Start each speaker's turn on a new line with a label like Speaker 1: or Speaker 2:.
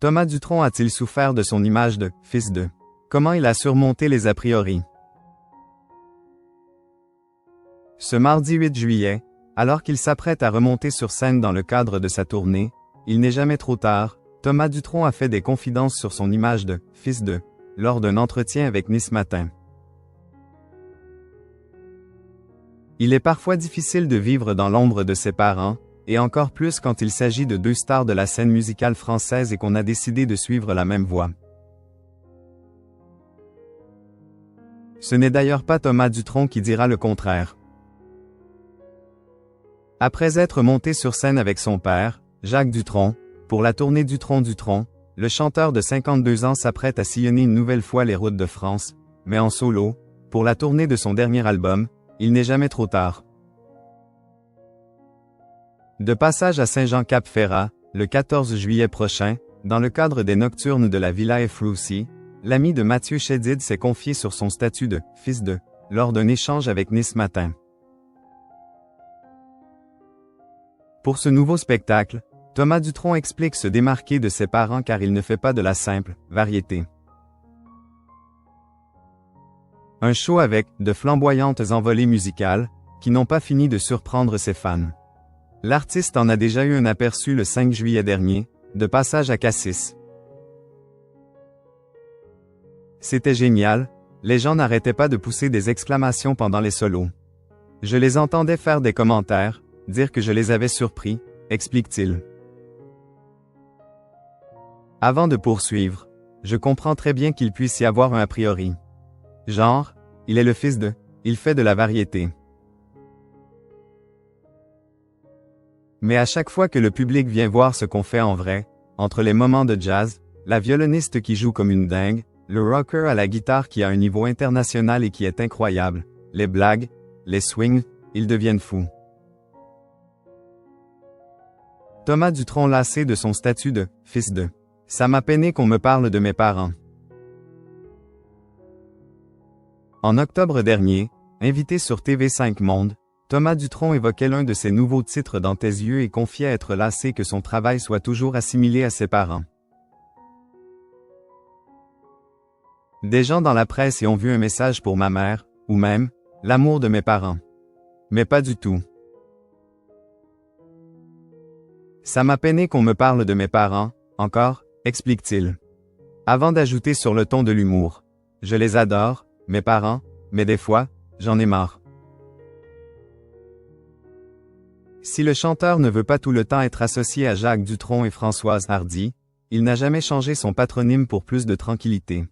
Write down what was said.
Speaker 1: Thomas Dutronc a-t-il souffert de son image de « fils de ». Comment il a surmonté les a priori? Ce mardi 8 juillet, alors qu'il s'apprête à remonter sur scène dans le cadre de sa tournée, Il n'est jamais trop tard, Thomas Dutronc a fait des confidences sur son image de « fils de » lors d'un entretien avec Nice Matin. Il est parfois difficile de vivre dans l'ombre de ses parents, et encore plus quand il s'agit de deux stars de la scène musicale française et qu'on a décidé de suivre la même voie. Ce n'est d'ailleurs pas Thomas Dutronc qui dira le contraire. Après être monté sur scène avec son père, Jacques Dutronc, pour la tournée Dutronc-Dutronc, le chanteur de 52 ans s'apprête à sillonner une nouvelle fois les routes de France, mais en solo, pour la tournée de son dernier album, Il n'est jamais trop tard. De passage à Saint-Jean-Cap-Ferrat, le 14 juillet prochain, dans le cadre des Nocturnes de la Villa Efroussi, l'ami de Mathieu Chédid s'est confié sur son statut de « fils de » lors d'un échange avec Nice Matin. Pour ce nouveau spectacle, Thomas Dutronc explique se démarquer de ses parents car il ne fait pas de la simple variété. Un show avec de flamboyantes envolées musicales, qui n'ont pas fini de surprendre ses fans. L'artiste en a déjà eu un aperçu le 5 juillet dernier, de passage à Cassis. C'était génial, les gens n'arrêtaient pas de pousser des exclamations pendant les solos. Je les entendais faire des commentaires, dire que je les avais surpris, explique-t-il. Avant de poursuivre, je comprends très bien qu'il puisse y avoir un a priori. Genre, il est le fils de, il fait de la variété. Mais à chaque fois que le public vient voir ce qu'on fait en vrai, entre les moments de jazz, la violoniste qui joue comme une dingue, le rocker à la guitare qui a un niveau international et qui est incroyable, les blagues, les swings, ils deviennent fous. Thomas Dutronc lassé de son statut de « fils de ». Ça m'a peiné qu'on me parle de mes parents. En octobre dernier, invité sur TV5 Monde, Thomas Dutronc évoquait l'un de ses nouveaux titres dans Tes yeux et confiait être lassé que son travail soit toujours assimilé à ses parents. Des gens dans la presse y ont vu un message pour ma mère, ou même, l'amour de mes parents. Mais pas du tout. Ça m'a peiné qu'on me parle de mes parents, encore, explique-t-il. Avant d'ajouter sur le ton de l'humour. Je les adore, mes parents, mais des fois, j'en ai marre. Si le chanteur ne veut pas tout le temps être associé à Jacques Dutronc et Françoise Hardy, il n'a jamais changé son patronyme pour plus de tranquillité.